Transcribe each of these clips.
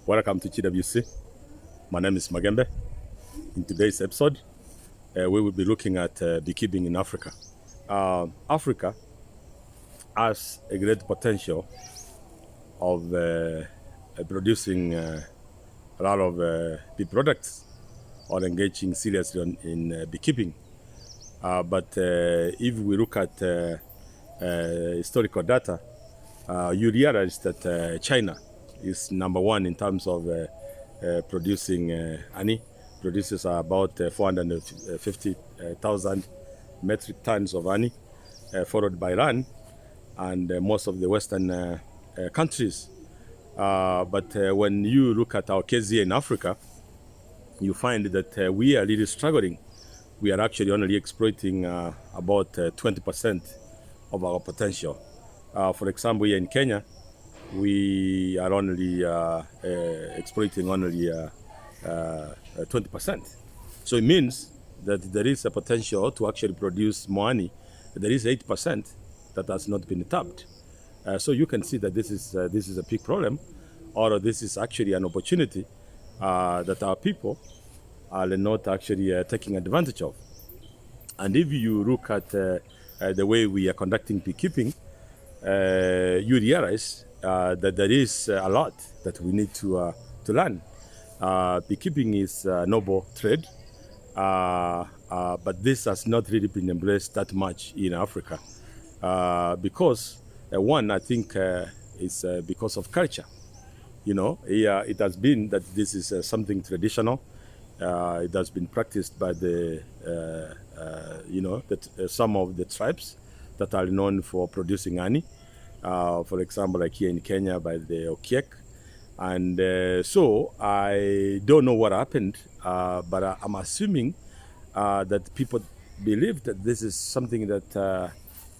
Welcome to TWC. My name is Magembe. In today's episode, we will be looking at beekeeping in Africa. Africa has a great potential of producing a lot of bee products or engaging seriously in beekeeping. But if we look at historical data, you realize that China is number one in terms of producing honey. Produces about 450,000 metric tons of honey, followed by Iran and most of the Western countries. But when you look at our case here in Africa, you find that we are really struggling. We are actually only exploiting about 20% of our potential. For example, here in Kenya, we are only exploiting only 20%. So it means that there is a potential to actually produce more honey. There is 8% that has not been tapped. So you can see that this is a big problem, or this is actually an opportunity that our people are not actually taking advantage of. And if you look at the way we are conducting beekeeping, you realize that there is a lot that we need to learn. Beekeeping is a noble trade, but this has not really been embraced that much in Africa because one, I think, is because of culture. You know, it has been that this is something traditional. It has been practiced by the, some of the tribes that are known for producing honey. For example, like here in Kenya by the Okiek. And so I don't know what happened, but I'm assuming that people believe that this is something that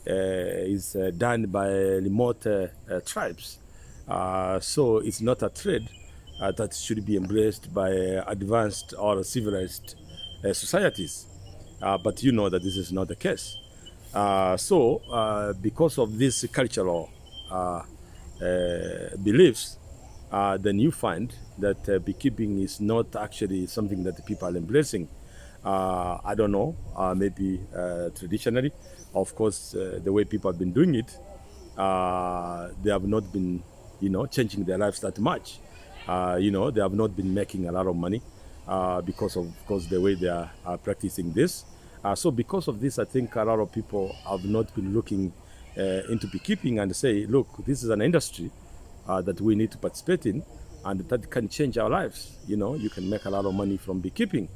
is done by remote tribes. So it's not a trade that should be embraced by advanced or civilized societies. But you know that this is not the case. So because of these cultural beliefs, then you find that beekeeping is not actually something that the people are embracing. I don't know, maybe traditionally, of course, the way people have been doing it, they have not been, changing their lives that much. They have not been making a lot of money because of course, the way they are practicing this. So because of this, I think a lot of people have not been looking into beekeeping and say, look, this is an industry that we need to participate in, and that can change our lives. You can make a lot of money from beekeeping.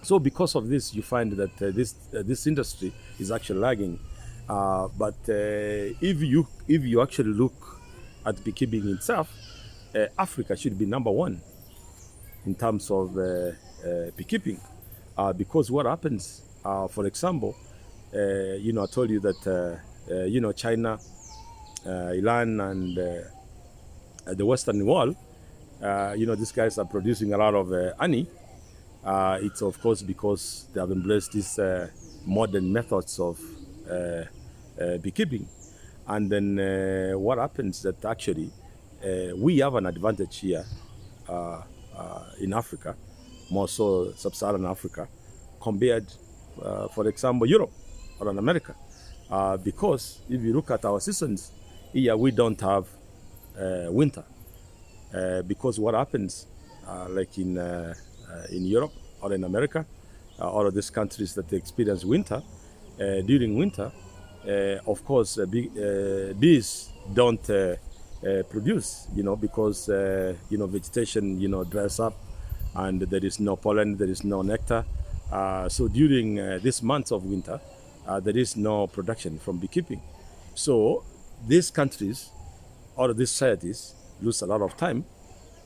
So because of this, you find that this industry is actually lagging. But if you actually look at beekeeping itself, Africa should be number one in terms of beekeeping. Because what happens, for example, I told you that, China, Iran, and the Western world, these guys are producing a lot of honey. It's of course because they have embraced these modern methods of beekeeping. And then what happens that actually we have an advantage here in Africa, more so sub-Saharan Africa, compared, for example, Europe or in America. Because if you look at our seasons, here we don't have winter. Because what happens, like in Europe or in America, all of these countries that experience winter, during winter, of course, bees don't produce, because, vegetation, dries up, and there is no pollen, there is no nectar. So during this month of winter, there is no production from beekeeping. So these countries, all of these societies, lose a lot of time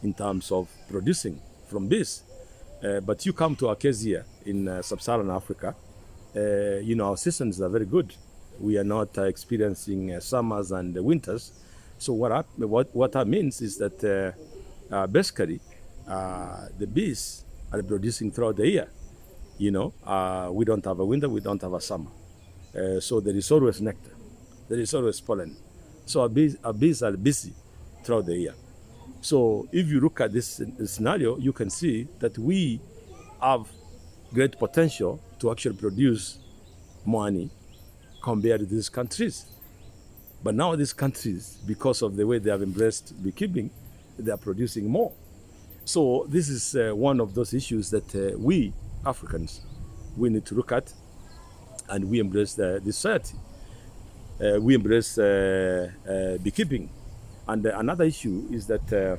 in terms of producing from bees. But you come to our case here in sub-Saharan Africa, our seasons are very good. We are not experiencing summers and winters. So what that means is that basically the bees are producing throughout the year. We don't have a winter, we don't have a summer. So there is always nectar, there is always pollen. So our bees are busy throughout the year. So if you look at this scenario, you can see that we have great potential to actually produce more honey compared to these countries. But now these countries, because of the way they have embraced beekeeping, they are producing more. So this is one of those issues that we Africans, we need to look at, and we embrace the society. We embrace beekeeping. And another issue is that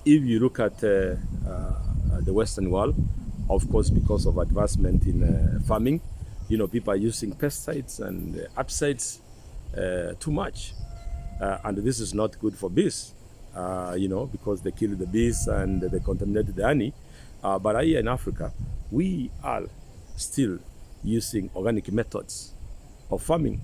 if you look at the Western world, of course, because of advancement in farming, people are using pesticides and herbicides too much. And this is not good for bees, because they kill the bees and they contaminate the honey. But here in Africa, we are still using organic methods of farming.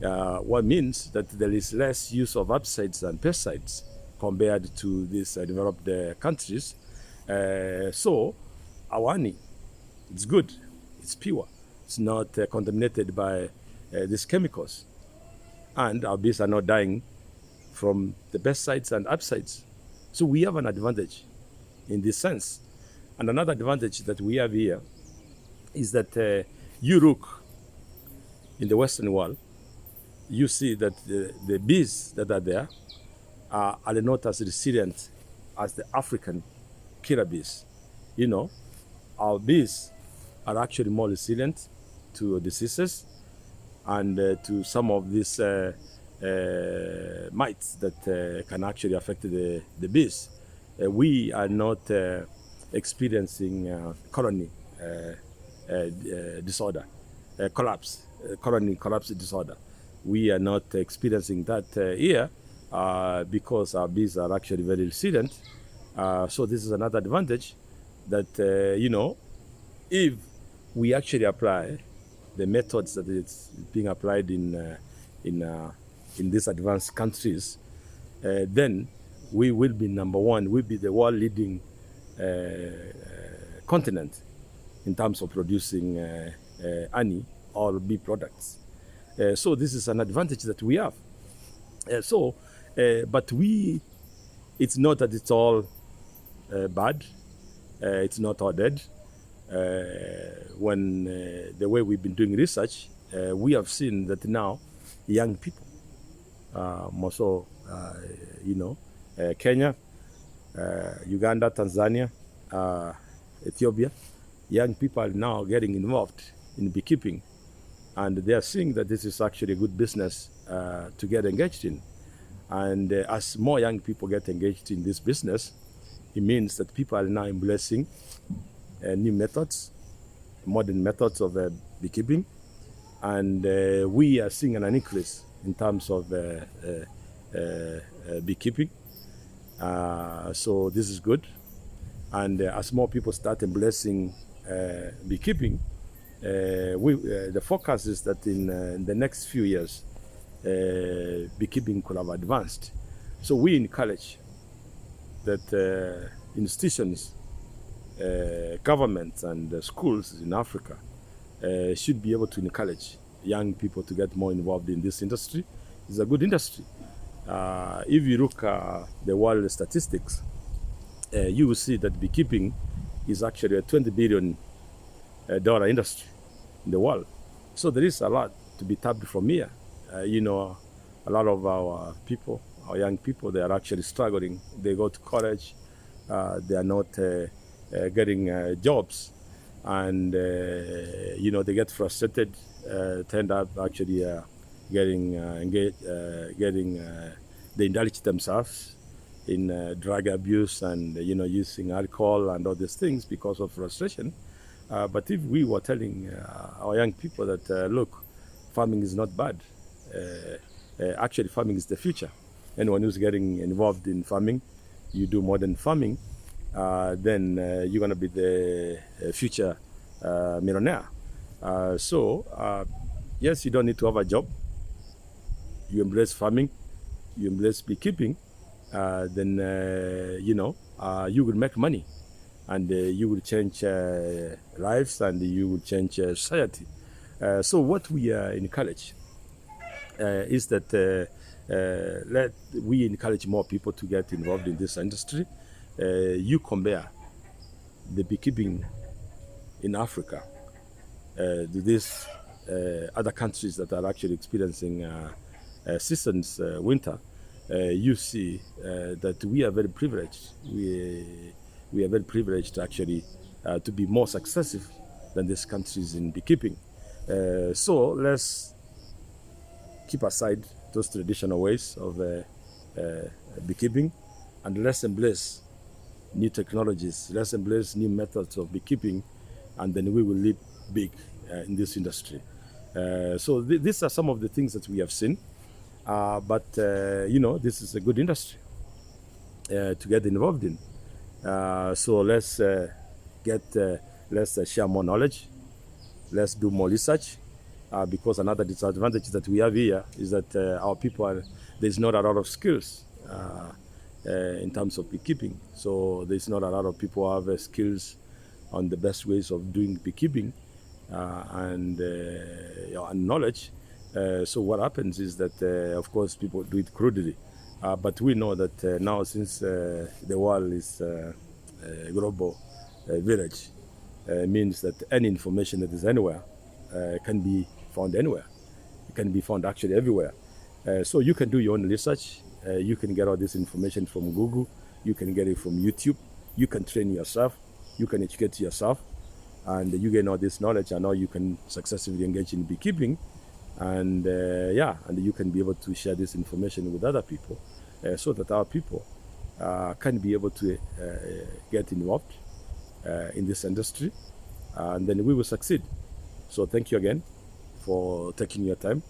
What means that there is less use of herbicides and pesticides compared to these developed countries. So our honey, it's good, it's pure, it's not contaminated by these chemicals. And our bees are not dying from the pesticides and herbicides. So we have an advantage in this sense. And another advantage that we have here is that you look in the Western world, you see that the bees that are there are not as resilient as the African killer bees. Our bees are actually more resilient to diseases and to some of these mites that can actually affect the bees. We are not experiencing colony disorder, colony collapse disorder. We are not experiencing that here because our bees are actually very resilient. So this is another advantage that, if we actually apply the methods that it's being applied in these advanced countries, then we will be number one. We'll be the world leading continent in terms of producing honey or bee products. So this is an advantage that we have. But it's not that it's all bad. It's not all dead. When the way we've been doing research, we have seen that now young people, more so, Kenya, Uganda, Tanzania, Ethiopia, young people are now getting involved in beekeeping, and they are seeing that this is actually a good business to get engaged in. And as more young people get engaged in this business, it means that people are now embracing new methods, modern methods of beekeeping, and we are seeing an increase in terms of beekeeping. So this is good, and as more people start embracing beekeeping, the forecast is that in the next few years, beekeeping could have advanced. So we encourage that institutions, governments and schools in Africa should be able to encourage young people to get more involved in this industry. It's a good industry. If you look at the world statistics, you will see that beekeeping is actually a $20 billion industry in the world. So there is a lot to be tapped from here. A lot of our people, our young people, they are actually struggling. They go to college, they are not getting jobs, and they get frustrated, tend up actually getting they indulge themselves in drug abuse and using alcohol and all these things because of frustration. But if we were telling our young people that look, farming is not bad. Actually, farming is the future. Anyone who's getting involved in farming, you do modern farming, then you're going to be the future millionaire. Yes, you don't need to have a job. You embrace farming, you embrace beekeeping, then you will make money, and you will change lives, and you will change society. So what we encourage is that we encourage more people to get involved in this industry. You compare the beekeeping in Africa to these other countries that are actually experiencing seasons winter, you see that we are very privileged. We are very privileged actually to be more successful than these countries in beekeeping. So let's keep aside those traditional ways of beekeeping, and let's embrace new technologies. Let's embrace new methods of beekeeping, and then we will live big in this industry. So these are some of the things that we have seen. But this is a good industry to get involved in. So let's share more knowledge. Let's do more research. Because another disadvantage that we have here is that our people there's not a lot of skills in terms of beekeeping. So there's not a lot of people who have skills on the best ways of doing beekeeping and knowledge. So what happens is that, of course, people do it crudely. But we know that now, since the world is a global village, means that any information that is anywhere can be found anywhere. It can be found actually everywhere. So you can do your own research. You can get all this information from Google. You can get it from YouTube. You can train yourself. You can educate yourself. And you gain all this knowledge, and now you can successfully engage in beekeeping. And and you can be able to share this information with other people so that our people can be able to get involved in this industry, and then we will succeed. So thank you again for taking your time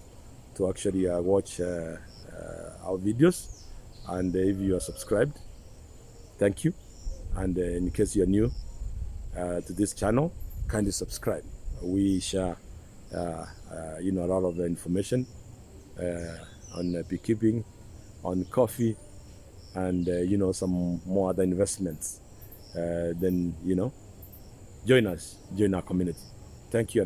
to actually watch our videos. And if you are subscribed, thank you. And in case you're new to this channel, kindly subscribe. We share a lot of information on beekeeping, on coffee, and some more other investments. Then join us, join our community. Thank you.